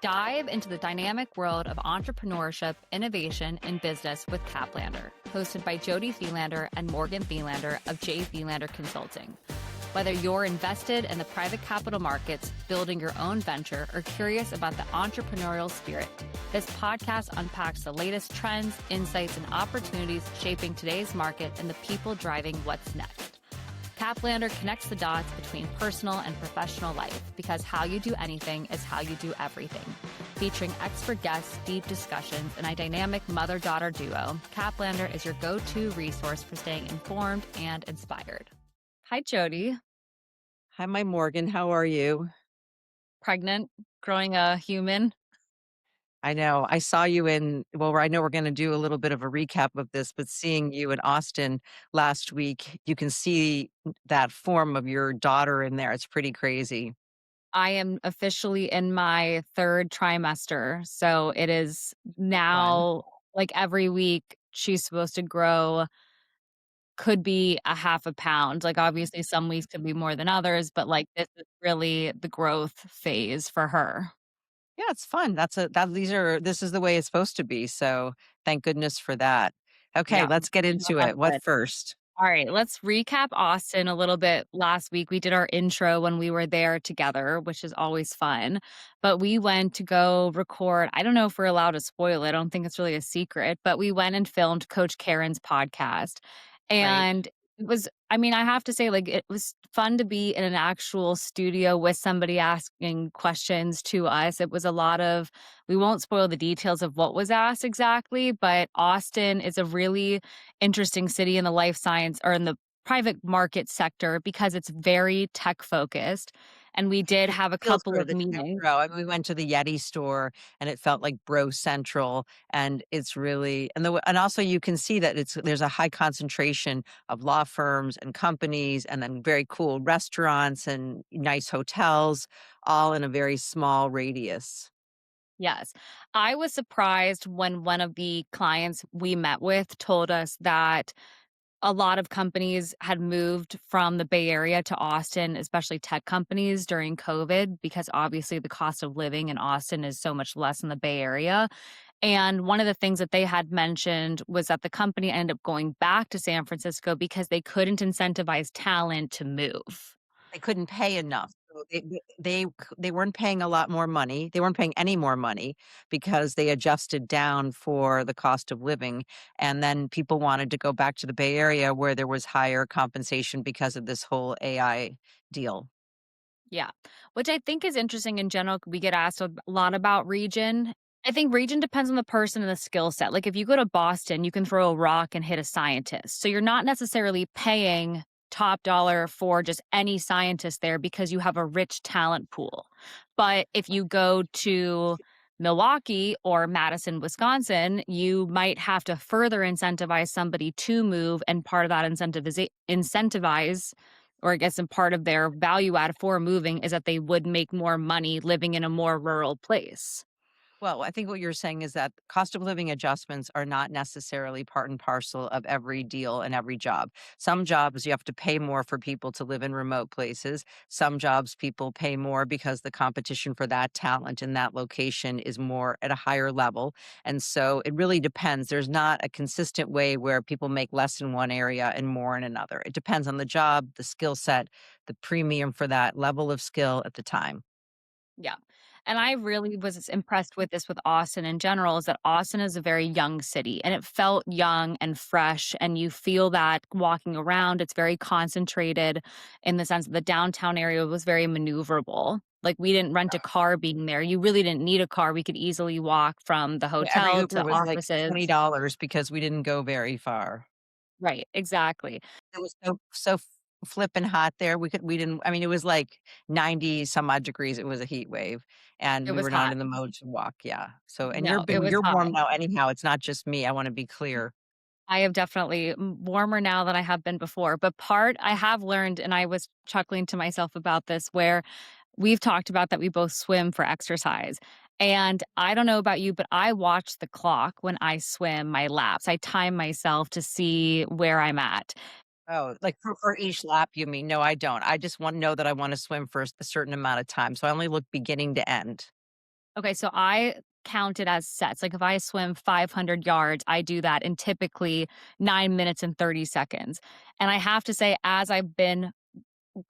Dive into the dynamic world of entrepreneurship, innovation, and business with Caplander, hosted by Jody Thielander and Morgan Thielander of J. Thielander Consulting. Whether you're invested in the private capital markets, building your own venture, or curious about the entrepreneurial spirit, this podcast unpacks the latest trends, insights, and opportunities shaping today's market and the people driving what's next. Caplander connects the dots between personal and professional life because how you do anything is how you do everything. Featuring expert guests, deep discussions, and a dynamic mother-daughter duo, Caplander is your go-to resource for staying informed and inspired. Hi, Jody. Hi, my Morgan. How are you? Pregnant, growing a human. I know. I saw you I know we're going to do a little bit of a recap of this, but seeing you in Austin last week, you can see that form of your daughter in there. It's pretty crazy. I am officially in my third trimester. So it is Fun. now like every week she's supposed to grow, could be a half a pound. Like obviously some weeks could be more than others, but like this is really the growth phase for her. Yeah, it's fun. This is the way it's supposed to be. So thank goodness for that. Okay, Yeah. let's get into Love it. What it. first? All right, let's recap Austin a little bit. Last week, we did our intro when we were there together, which is always fun. But we went to go record. I don't know if we're allowed to spoil it. I don't think it's really a secret, but we went and filmed Coach Karen's podcast. Right. And it was, I mean, I have to say, like, it was fun to be in an actual studio with somebody asking questions to us. It was a lot of, we won't spoil the details of what was asked exactly, but Austin is a really interesting city in the life science or in the private market sector because it's very tech focused. And we did It have a feels couple for of the tech meetings. bro. I mean, we went to the Yeti store and it felt like bro central, and it's really and also you can see that there's a high concentration of law firms and companies and then very cool restaurants and nice hotels all in a very small radius. Yes. I was surprised when one of the clients we met with told us that a lot of companies had moved from the Bay Area to Austin, especially tech companies during COVID, because obviously the cost of living in Austin is so much less in the Bay Area. And one of the things that they had mentioned was that the company ended up going back to San Francisco because they couldn't incentivize talent to move. They couldn't pay enough. So they weren't paying a lot more money. They weren't paying any more money because they adjusted down for the cost of living, and then people wanted to go back to the Bay Area where there was higher compensation because of this whole AI deal. Yeah, which I think is interesting in general. We get asked a lot about region. I think region depends on the person and the skill set. Like if you go to Boston, you can throw a rock and hit a scientist. So you're not necessarily paying top dollar for just any scientist there because you have a rich talent pool. But if you go to Milwaukee or Madison, Wisconsin, you might have to further incentivize somebody to move, and part of that incentivize or I guess a part of their value add for moving is that they would make more money living in a more rural place. Well, I think what you're saying is that cost of living adjustments are not necessarily part and parcel of every deal and every job. Some jobs you have to pay more for people to live in remote places. Some jobs people pay more because the competition for that talent in that location is more at a higher level. And so it really depends. There's not a consistent way where people make less in one area and more in another. It depends on the job, the skill set, the premium for that level of skill at the time. Yeah. And I really was impressed with this with Austin in general is that Austin is a very young city and it felt young and fresh. And you feel that walking around, it's very concentrated in the sense that the downtown area was very maneuverable. Like we didn't rent a car being there. You really didn't need a car. We could easily walk from the Yeah, every hotel Uber to was like offices. $20 because we didn't go very far. Right. Exactly. It was so flippin' hot there. We didn't I mean, it was like 90 some odd degrees. It was a heat wave, and It we was were not hot. in the mode to walk, yeah. So and No, it was you're hot. warm now anyhow, it's not just me, I wanna be clear. I have definitely warmer now than I have been before. But part I have learned, and I was chuckling to myself about this, where we've talked about that we both swim for exercise. And I don't know about you, but I watch the clock when I swim my laps. I time myself to see where I'm at. Oh, like for each lap, you mean? No, I don't. I just want know that I wanna swim for a certain amount of time, so I only look beginning to end. Okay, so I count it as sets. Like if I swim 500 yards, I do that in typically 9 minutes and 30 seconds. And I have to say, as I've been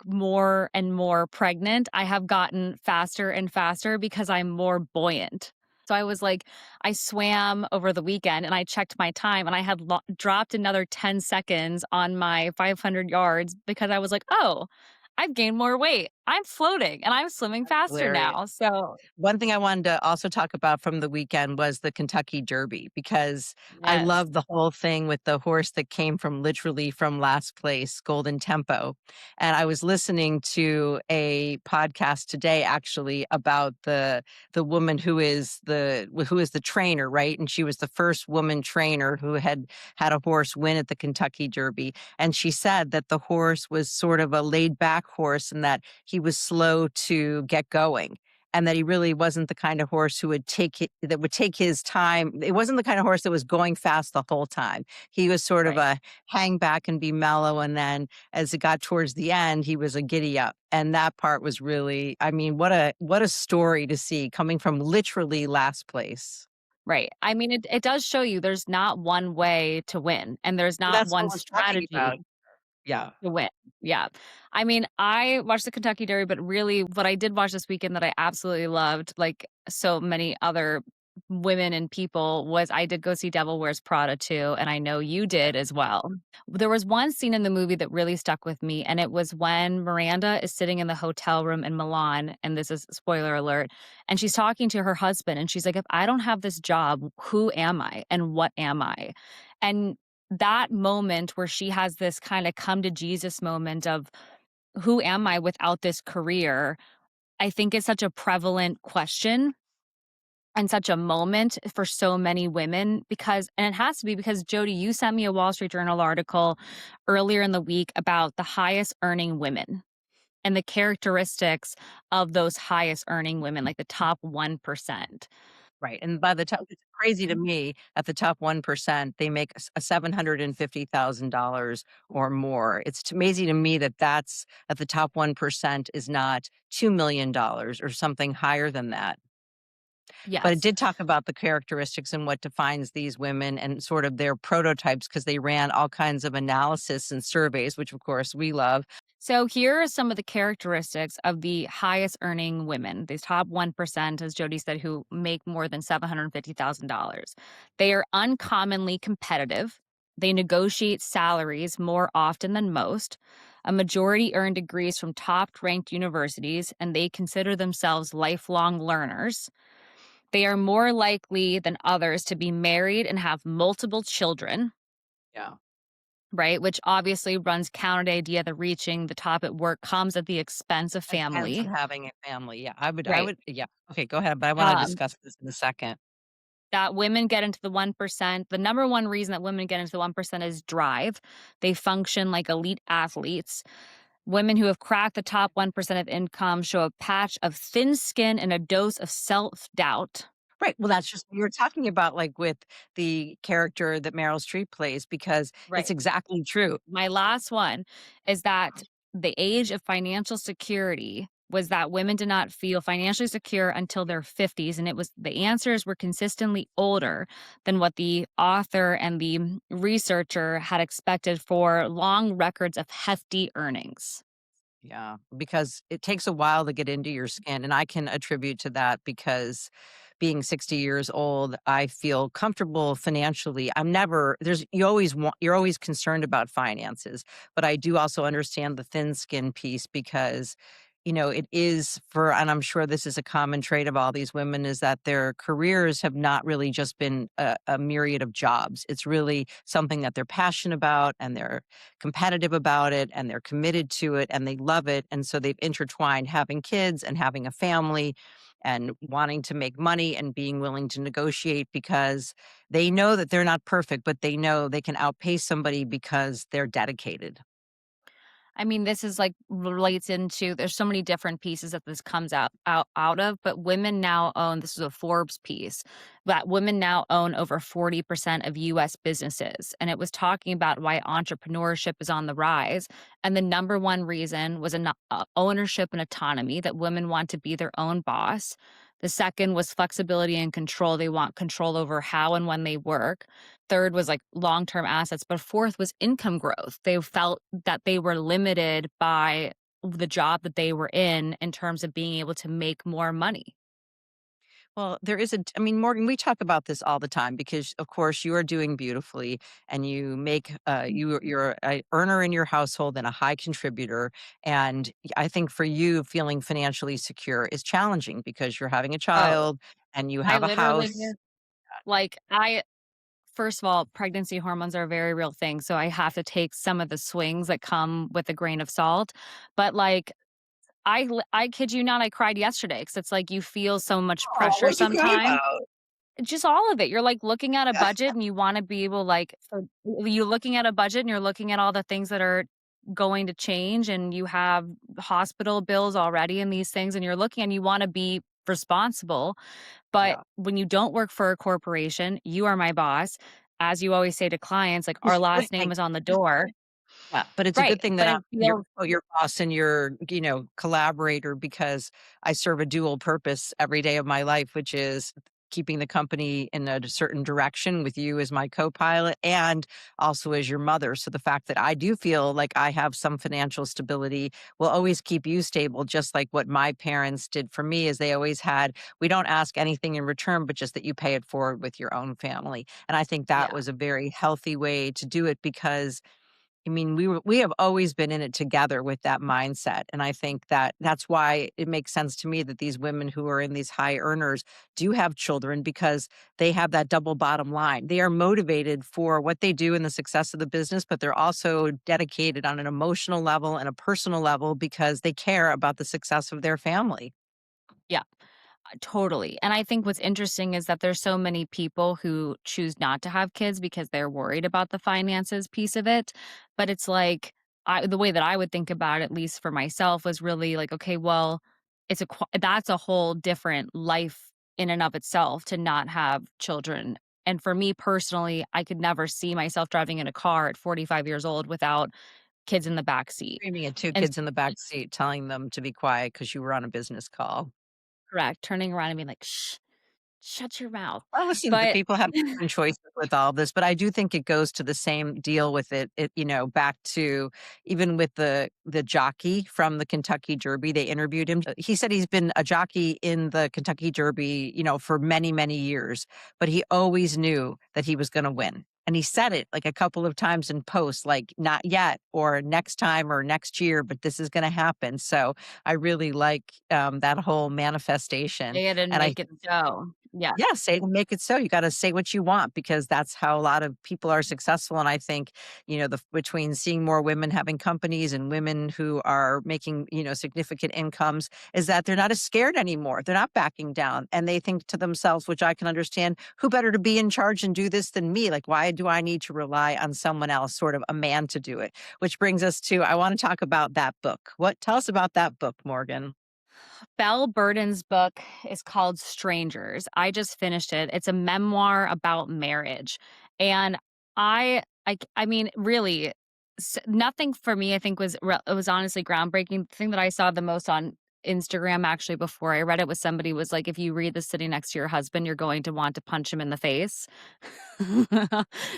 more and more pregnant, I have gotten faster and faster because I'm more buoyant. So I was like, I swam over the weekend and I checked my time and I had dropped another 10 seconds on my 500 yards because I was like, oh, I've gained more weight. I'm floating and I'm swimming faster Hilarious. now. So, One thing I wanted to also talk about from the weekend was the Kentucky Derby because I yes. love the whole thing with the horse that came from literally from last place, Golden Tempo. And I was listening to a podcast today actually about the woman who is the trainer, right? And she was the first woman trainer who had a horse win at the Kentucky Derby. And she said that the horse was sort of a laid back horse and that he was slow to get going and that he really wasn't the kind of horse who that would take his time. It wasn't the kind of horse that was going fast the whole time. He was sort of Right. a hang back and be mellow. And then as it got towards the end, he was a giddy up. And that part was really, I mean, what a story to see coming from literally last place. Right. I mean, it does show you there's not one way to win and there's And not that's what one we're talking about. strategy Yeah. to win. Yeah. I mean, I watched the Kentucky Derby, but really what I did watch this weekend that I absolutely loved, like so many other women and people, was I did go see Devil Wears Prada too, and I know you did as well. There was one scene in the movie that really stuck with me, and it was when Miranda is sitting in the hotel room in Milan, and this is spoiler alert, and she's talking to her husband, and she's like, "If I don't have this job, who am I and what am I?" And that moment where she has this kinda come to Jesus moment of, "Who am I without this career?" I think is such a prevalent question and such a moment for so many women because and it has to be because, Jody, you sent me a Wall Street Journal article earlier in the week about the highest earning women and the characteristics of those highest earning women, like the top 1%. Right, and by the time it's crazy to me, at the top 1%, they make a $750,000 or more. It's amazing to me that that's at the top 1% is not $2,000,000 or something higher than that. But it Yes. did talk about the characteristics and what defines these women and sort of their prototypes because they ran all kinds of analysis and surveys, which of course we love. So here are some of the characteristics of the highest earning women, these top 1%, as Jody said, who make more than $750,000. They are uncommonly competitive. They negotiate salaries more often than most. A majority earn degrees from top ranked universities, and they consider themselves lifelong learners. They are more likely than others to be married and have multiple children, Yeah. right? Which obviously runs counter to the idea that reaching the top at work comes at the expense of Expense of family, having a family, yeah, I right? would yeah. Okay, go ahead, but I wanna Um, discuss this in a second. that women get into the 1%. The number one reason that women get into the 1% is drive. They function like elite athletes. Women who have cracked the top 1% of income show a patch of thin skin and a dose of self doubt. Right, well, that's just what you were talking about, like, with the character that Meryl Streep plays because it's Right. exactly true. My last one is that the age of financial security was that women did not feel financially secure until their 50s. And it was the answers were consistently older than what the author and the researcher had expected for long records of hefty earnings. Yeah, because it takes a while to get into your skin, and I can attribute to that because being 60 years old, I feel comfortable financially. I'm never there's you always want you're always concerned about finances, but I do also understand the thin skin piece because it is for and I'm sure this is a common trait of all these women is that their careers have not really just been a myriad of jobs. It's really something that they're passionate about and they're competitive about it and they're committed to it and they love it. And so they've intertwined having kids and having a family and wanting to make money and being willing to negotiate because they know that they're not perfect, but they know they can outpace somebody because they're dedicated. I mean, this is like relates into there's so many different pieces that this comes out of, but women now own this is a Forbes piece that women now own over 40% of US businesses. And it was talking about why entrepreneurship is on the rise. And the number one reason was ownership and autonomy, that women want to be their own boss. The second was flexibility and control. They want control over how and when they work. Third was like long-term assets, but fourth was income growth. They felt that they were limited by the job that they were in terms of being able to make more money. Well, there isn't, I mean, Morgan, we talk about this all the time because, of course, you are doing beautifully and you make, you're a earner in your household and a high contributor. And I think for you, feeling financially secure is challenging because you're having a Oh, child and you I have a literally house. like I first of all, pregnancy hormones are a very real thing, so I have to take some of the swings that come with a grain of salt. But like I kid you not, I cried yesterday because it's like you feel so much Oh, pressure what'd you cry sometimes. about? Just all of it. You're, like, looking at a budget and you wanna be able, like you're looking at a budget and you're looking at all the things that are going to change, and you have hospital bills already and these things, and you're looking and you wanna be responsible, but Yeah. when you don't work for a corporation, you are my boss. As you always say to clients, like, our But last name is on the door. yeah, but it's a Right, good thing that but I'm it feels your boss and your, collaborator because I serve a dual purpose every day of my life, which is keeping the company in a certain direction with you as my co-pilot and also as your mother. So the fact that I do feel like I have some financial stability will always keep you stable, just like what my parents did for me is they always had, we don't ask anything in return, but just that you pay it forward with your own family. And I think that yeah. was a very healthy way to do it because I mean, we have always been in it together with that mindset, and I think that that's why it makes sense to me that these women who are in these high earners do have children because they have that double bottom line. They are motivated for what they do and the success of the business, but they're also dedicated on an emotional level and a personal level because they care about the success of their family. Yeah. Totally. And I think what's interesting is that there's so many people who choose not to have kids because they're worried about the finances piece of it. But it's like the way that I would think about it, at least for myself, was really like, okay, well, that's a whole different life in and of itself to not have children. And for me personally, I could never see myself driving in a car at 45 years old without kids in the back seat. Screaming at 2 And kids in the back seat, telling them to be quiet because you were on a business call. correct, turning around and being like, shh, shut your mouth. Well, listen, the But people have different choices with all this, but I do think it goes to the same deal with back to even with the jockey from the Kentucky Derby, they interviewed him. He said he's been a jockey in the Kentucky Derby, for many, many years, but he always knew that he was gonna win. And he said it like a couple of times in posts, like not yet or next time or next year, but this is gonna happen. So I really like that whole manifestation. say it and And I make it so. Yeah, yeah, say it and make it so. You gotta say what you want because that's how a lot of people are successful, and I think, the between seeing more women having companies and women who are making, significant incomes is that they're not as scared anymore. They're not backing down, and they think to themselves, which I can understand, "Who better to be in charge and do this than me? Like, why do I need to rely on someone else, sort of a man to do it?" Which brings us to I wanna talk about that book. What tell us about that book, Morgan. Belle Burden's book is called Strangers. I just finished it. It's a memoir about marriage, and I mean, really, nothing for me, I think, it was honestly groundbreaking. The thing that I saw the most on Instagram, actually, before I read it, was somebody was like, "If you read this sitting next to your husband, you're going to want to punch him in the face."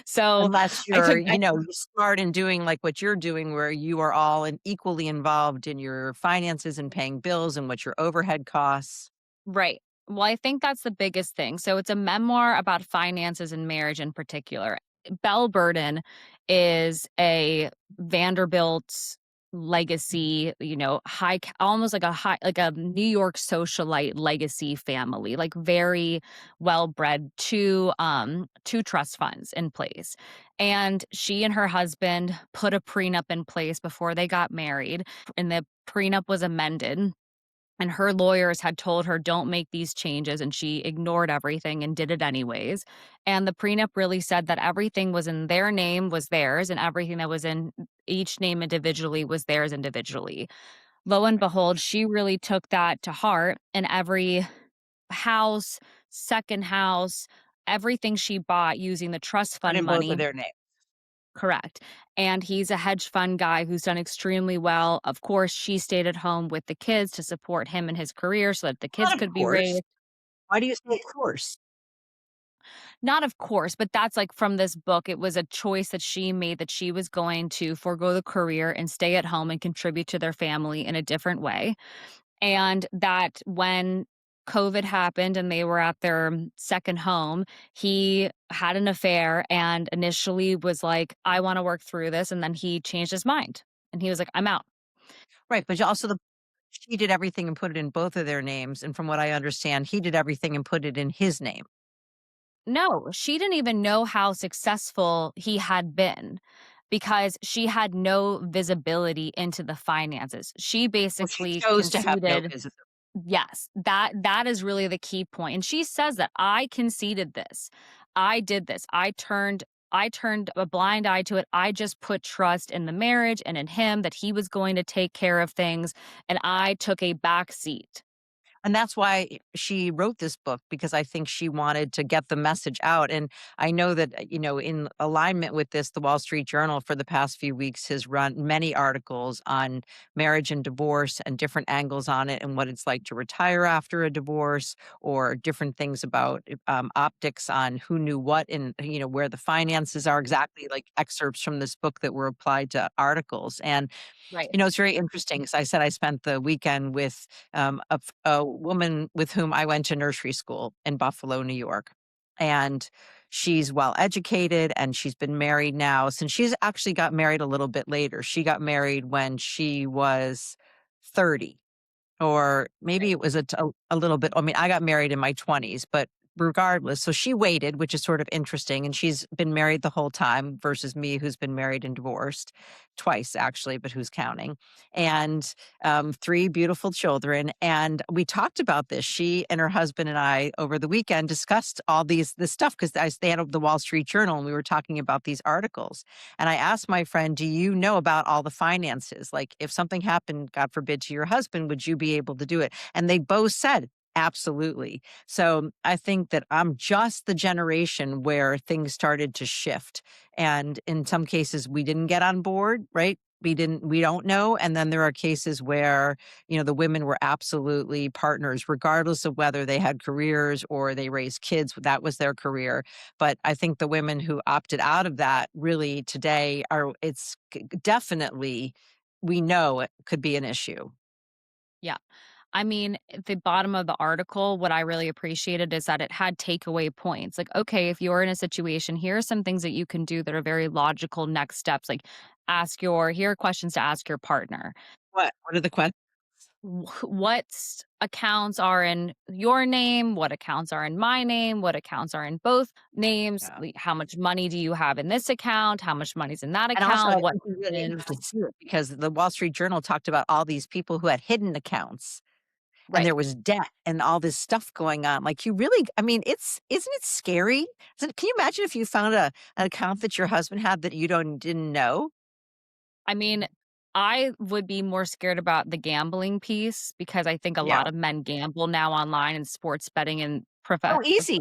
So, Unless I you're, took I you're smart in doing like what you're doing, where you are all and equally involved in your finances and paying bills and what your overhead costs. Right. Well, I think that's the biggest thing. So it's a memoir about finances and marriage in particular. Belle Burden is a Vanderbilt legacy, almost like like a New York socialite legacy family, like very well bred, two trust funds in place. And she and her husband put a prenup in place before they got married, and the prenup was amended, and her lawyers had told her, "Don't make these changes," and she ignored everything and did it anyways. And the prenup really said that everything was in their name was theirs, and everything that was in each name individually was theirs individually. Lo and behold, she really took that to heart, and every house, second house, everything she bought using the trust Put fund in both of money. their names. Correct. And he's a hedge fund guy who's done extremely well. Of course, she stayed at home with the kids to support him in his career so that the kids Not of could be course. raised. Why do you say of course? Not of course, but that's, like, from this book. It was a choice that she made that she was going to forego the career and stay at home and contribute to their family in a different way, and that when COVID happened and they were at their second home, he had an affair and initially was like, "I wanna work through this," and then he changed his mind, and he was like, "I'm out." Right, but also she did everything and put it in both of their names, and from what I understand, he did everything and put it in his name. No, she didn't even know how successful he had been because she had no visibility into the finances. She Well, she basically chose to have no conceded. business. Yes, that is really the key point, and she says that, "I conceded this. I did this. I turned a blind eye to it. I just put trust in the marriage and in him that he was going to take care of things, and I took a back seat." And that's why she wrote this book, because I think she wanted to get the message out. And I know that, in alignment with this, the Wall Street Journal for the past few weeks has run many articles on marriage and divorce and different angles on it and what it's like to retire after a divorce, or different things about optics on who knew what, and, where the finances are exactly, like excerpts from this book that were applied to articles. And Right. it's very interesting. As I said, I spent the weekend with a woman with whom I went to nursery school in Buffalo, New York. And she's well educated and she's been married now since she's actually got married a little bit later. She got married when she was 30, or maybe Right. it was a little bit. I mean, I got married in my 20s, but regardless, so she waited, which is sort of interesting, and she's been married the whole time versus me, who's been married and divorced twice, actually, but who's counting? And 3 beautiful children, and we talked about this. She and her husband and I, over the weekend, discussed all this stuff, because they had the Wall Street Journal, and we were talking about these articles. And I asked my friend, "Do you know about all the finances? Like, if something happened, God forbid, to your husband, would you be able to do it?" And they both said, "Absolutely." So I think that I'm just the generation where things started to shift. And in some cases, we didn't get on board, right? We don't know. And then there are cases where, the women were absolutely partners, regardless of whether they had careers or they raised kids, that was their career. But I think the women who opted out of that really today definitely, we know it could be an issue. Yeah. I mean, at the bottom of the article, what I really appreciated is that it had takeaway points. Like, okay, if you're in a situation, here are some things that you can do that are very logical next steps. Like, here are questions to ask your partner. What are the questions? What accounts are in your name? What accounts are in my name? What accounts are in both names? Yeah. Like, how much money do you have in this account? How much money's in that And also, account? I What think you really have happens? to see it, because the Wall Street Journal talked about all these people who had hidden accounts, and Right. there was debt and all this stuff going on. Like, you really, I mean, isn't it scary? Can you imagine if you found an account that your husband had that you didn't know? I mean, I would be more scared about the gambling piece because I think a Yeah. lot of men gamble now online and sports betting and Oh, easy.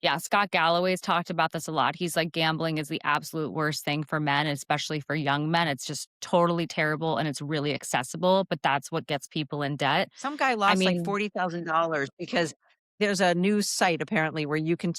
yeah, Scott Galloway's talked about this a lot. He's like, gambling is the absolute worst thing for men, especially for young men. It's just totally terrible and it's really accessible, but that's what gets people in debt. Some guy I lost like mean, $40,000 because there's a news site apparently where you can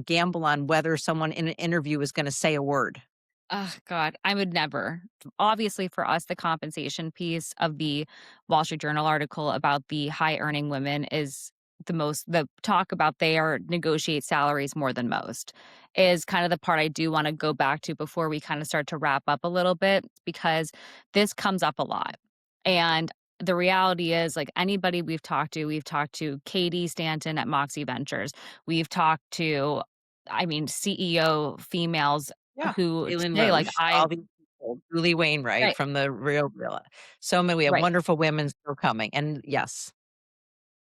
gamble on whether someone in an interview is going to say a word. oh god, I would never. Obviously, for us, the compensation piece of the Wall Street Journal article about the high earning women is the talk about they are negotiate salaries more than most is kind of the part I do want to go back to before we kind of start to wrap up a little bit because this comes up a lot. And the reality is, like anybody we've talked to Katie Stanton at Moxie Ventures. We've talked to, I mean, CEO females Yeah. who Galen say, like, Loesch, all these people, Julie Wainwright right, from The Real Real. So many, we have right, wonderful women still coming, and yes.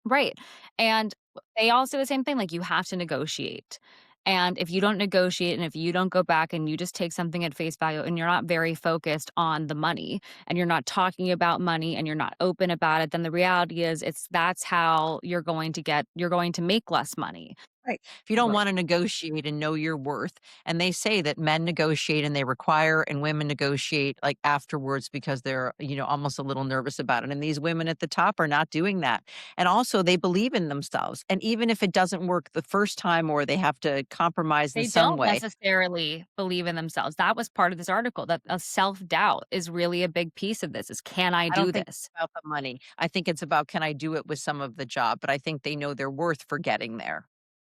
right, and they all say the same thing, like, you have to negotiate, and if you don't negotiate and if you don't go back and you just take something at face value and you're not very focused on the money and you're not talking about money and you're not open about it, then the reality is that's how you're going to make less money. Right. If you don't Right. wanna negotiate and know your worth, and they say that men negotiate and they require and women negotiate, like, afterwards because they're, almost a little nervous about it, and these women at the top are not doing that. And also, they believe in themselves, and even if it doesn't work the first time or they have to compromise in They some don't way. necessarily believe in themselves. That was part of this article, that self-doubt is really a big piece of this, is, "Can I I do don't think this?" it's about the money. I think it's about, can I do it with some of the job, but I think they know their worth for getting there.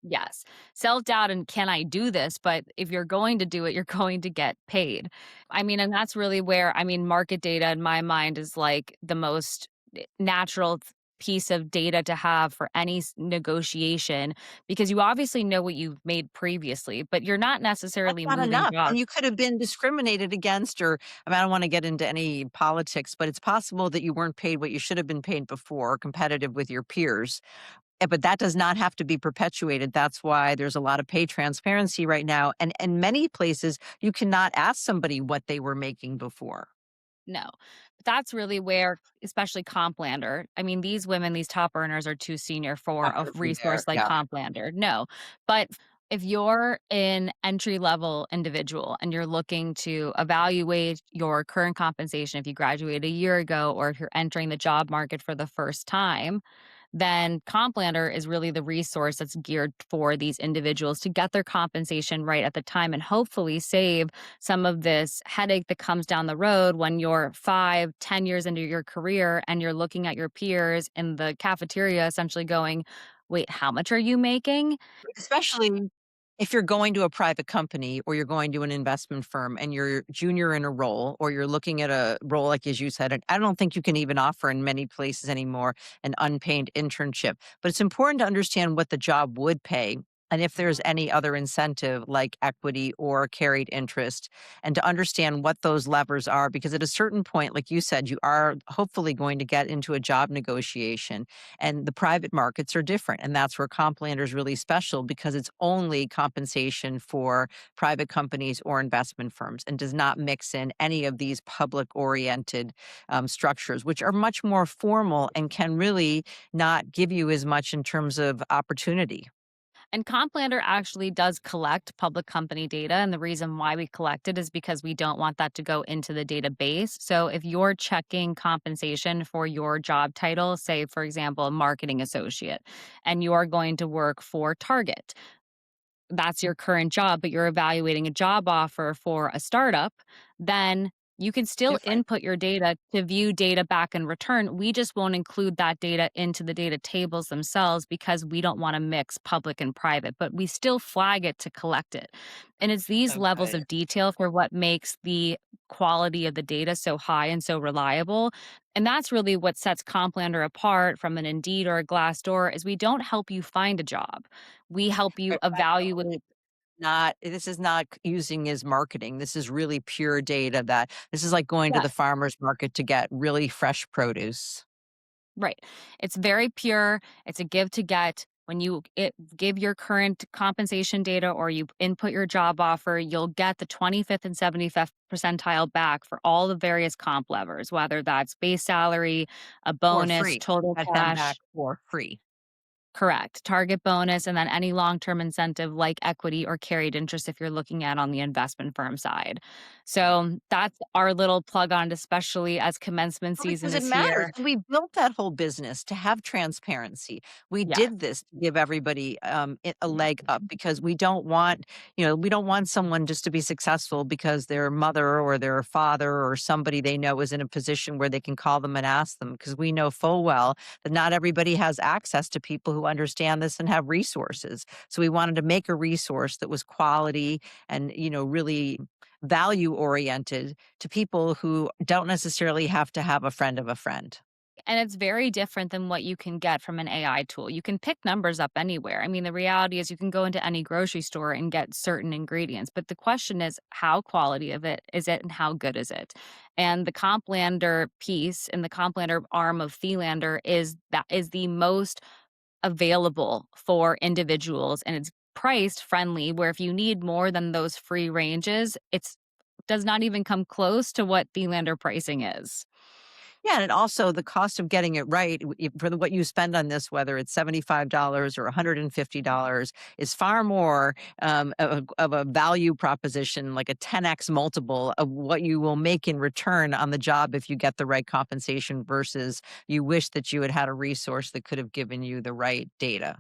Yes. Self-doubt and "Can I do this?" But if you're going to do it, you're going to get paid. I mean, and that's really where, I mean, market data in my mind is like the most natural piece of data to have for any negotiation, because you obviously know what you've made previously, but you're not That's necessarily not moving enough, jobs. and you could have been discriminated against, or I mean, I don't wanna get into any politics, but it's possible that you weren't paid what you should have been paid before, competitive with your peers, but that does not have to be perpetuated. That's why there's a lot of pay transparency right now, and in many places, you cannot ask somebody what they were making before. No. But that's really where, especially Complander, I mean, these women, these top earners are too senior for Not a gonna be there, resource like yeah. Complander. No. But if you're an entry level individual and you're looking to evaluate your current compensation, if you graduated a year ago or if you're entering the job market for the first time, then Complander is really the resource that's geared for these individuals to get their compensation right at the time and hopefully save some of this headache that comes down the road when you're 5, 10 years into your career and you're looking at your peers in the cafeteria essentially going, wait, how much are you making? Especially if you're going to a private company or you're going to an investment firm and you're junior in a role, or you're looking at a role like, as you said, and I don't think you can even offer in many places anymore an unpaid internship. But it's important to understand what the job would pay and if there's any other incentive like equity or carried interest, and to understand what those levers are, because at a certain point, like you said, you are hopefully going to get into a job negotiation, and the private markets are different. And that's where Complander is really special, because it's only compensation for private companies or investment firms and does not mix in any of these public oriented structures, which are much more formal and can really not give you as much in terms of opportunity. And Complander actually does collect public company data. And the reason why we collect it is because we don't want that to go into the database. So if you're checking compensation for your job title, say, for example, a marketing associate, and you're going to work for Target, that's your current job, but you're evaluating a job offer for a startup, then you can still Different. input your data to view data back in return. We just won't include that data into the data tables themselves because we don't want to mix public and private, but we still flag it to collect it. And it's these levels Okay. of detail for what makes the quality of the data so high and so reliable. And that's really what sets Complander apart from an Indeed or a Glassdoor, is we don't help you find a job. We help you Right, evaluate. absolutely. Not This is not using as marketing. This is really pure data, that this is like going to the Yes, farmer's market to get really fresh produce. right. It's very pure. It's a give to get. When give your current compensation data or you input your job offer, you'll get the 25th and 75th percentile back for all the various comp levers, whether that's base salary, a For bonus, free. total Get them back cash. for free. Correct. Target bonus, and then any long-term incentive like equity or carried interest if you're looking at on the investment firm side. So that's our little plug on it, especially as commencement Well, season because it is matters. here. We built that whole business to have transparency. We Yes. did this to give everybody a leg up, because we don't want someone just to be successful because their mother or their father or somebody they know is in a position where they can call them and ask them, because we know full well that not everybody has access to people who understand this and have resources. So we wanted to make a resource that was quality and, really value oriented to people who don't necessarily have to have a friend of a friend. And it's very different than what you can get from an AI tool. You can pick numbers up anywhere. I mean, the reality is you can go into any grocery store and get certain ingredients, but the question is how quality of it is it and how good is it? And the Complander piece and the Complander arm of Thielander is the most available for individuals, and it's priced friendly where if you need more than those free ranges, it's does not even come close to what Thielander pricing is. Yeah, and also the cost of getting it right for what you spend on this, whether it's $75 or $150, is far more of a value proposition, like a 10x multiple of what you will make in return on the job if you get the right compensation versus you wish that you had had a resource that could have given you the right data.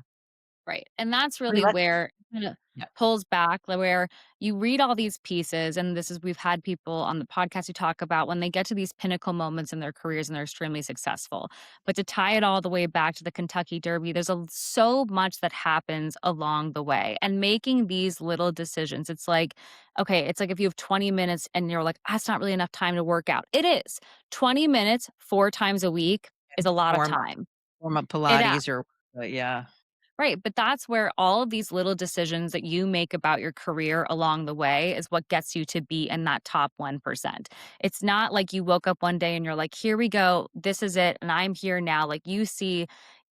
Right, and that's I mean, really let's where it kinda yeah. pulls back, like, where you read all these pieces, and this is we've had people on the podcast who talk about when they get to these pinnacle moments in their careers and they're extremely successful. But to tie it all the way back to the Kentucky Derby, there's so much that happens along the way, and making these little decisions, it's like, okay, it's like if you have 20 minutes and you're like, "That's not really enough time to work out." It is. 20 minutes 4 times a week is a lot of Warm up, time. warm up It Pilates or yeah. Right, but that's where all of these little decisions that you make about your career along the way is what gets you to be in that top 1%. It's not like you woke up one day and you're like, "Here we go. This is it, and I'm here now." Like, you see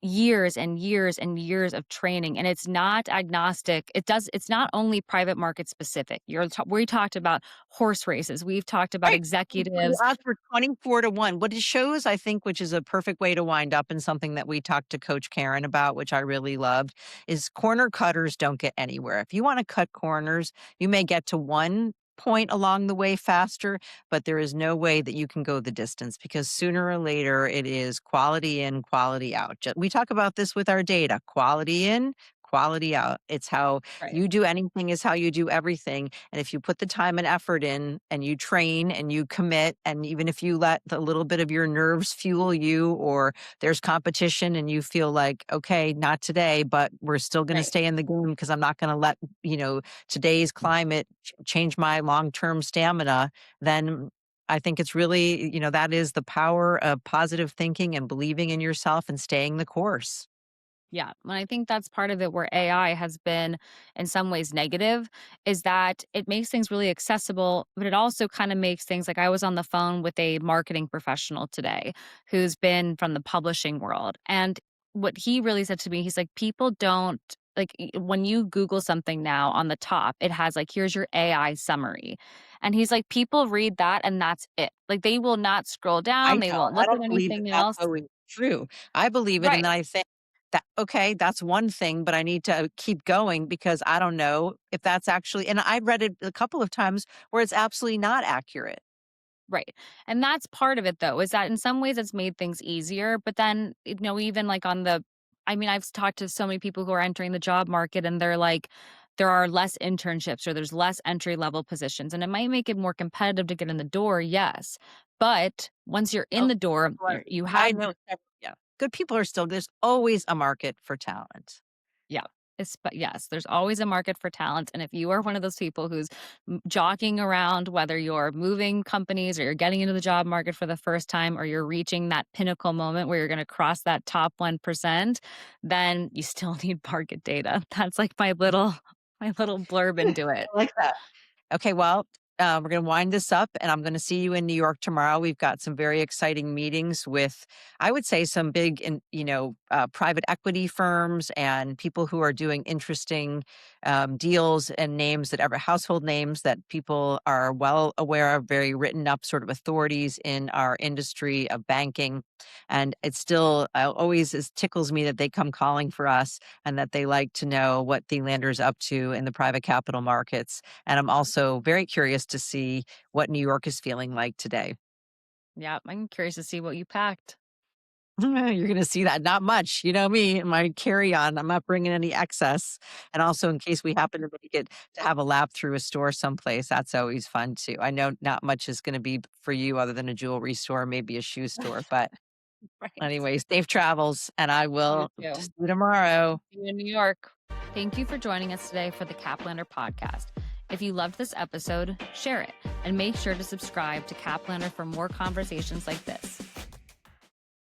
years and years and years of training, and it's not agnostic. It's not only private market specific. We talked about horse races. We've talked about Right. The executives. odds were 24 to 1. What it shows, I think, which is a perfect way to wind up and something that we talked to Coach Karen about, which I really loved, is corner cutters don't get anywhere. If you want to cut corners, you may get to one point along the way faster, but there is no way that you can go the distance because sooner or later it is quality in, quality out. We talk about this with our data, quality in, quality out. It's how Right, you do anything is how you do everything. And if you put the time and effort in and you train and you commit, and even if you let the little bit of your nerves fuel you, or there's competition and you feel like, okay, not today, but we're still going to right. stay in the game because I'm not going to let, today's climate change my long term stamina, then I think it's really, that is the power of positive thinking and believing in yourself and staying the course. Yeah, and I think that's part of it where AI has been in some ways negative is that it makes things really accessible, but it also kind of makes things like I was on the phone with a marketing professional today who's been from the publishing world. And what he really said to me, he's like, people don't like when you Google something now on the top, it has like, here's your AI summary. And he's like, people read that and that's it. Like they will not scroll down, they won't I look at don't believe that anything that's else. always true. I believe it, and Right. then I think that, okay, that's one thing, but I need to keep going because I don't know if that's actually, and I've read it a couple of times where it's absolutely not accurate. Right. And that's part of it though, is that in some ways it's made things easier, but then, even like I mean, I've talked to so many people who are entering the job market and they're like, there are less internships or there's less entry level positions. And it might make it more competitive to get in the door, yes. But once you're in Oh, the door, people are you I have know several, yeah. Good people are still there's always a market for talent. yeah. But yes, there's always a market for talent. And if you are one of those people who's jockeying around, whether you're moving companies or you're getting into the job market for the first time, or you're reaching that pinnacle moment where you're going to cross that top 1%, then you still need market data. That's like my little blurb I into it. like that. Okay, well, we're going to wind this up, and I'm going to see you in New York tomorrow. We've got some very exciting meetings with, I would say, some big, private equity firms and people who are doing interesting deals and names that ever household names that people are well aware of, very written up sort of authorities in our industry of banking. And it still always tickles me that they come calling for us and that they like to know what Thielander's up to in the private capital markets. And I'm also very curious to see what New York is feeling like today. Yeah, I'm curious to see what you packed. You're going to see that. Not much. You know me, my carry on. I'm not bringing any excess. And also, in case we happen to make it to have a lap through a store someplace, that's always fun too. I know not much is going to be for you other than a jewelry store, maybe a shoe store. But Right. anyways, safe travels. And I You will too. see you tomorrow. See you in New York. Thank you for joining us today for the Caplander podcast. If you loved this episode, share it and make sure to subscribe to Caplander for more conversations like this.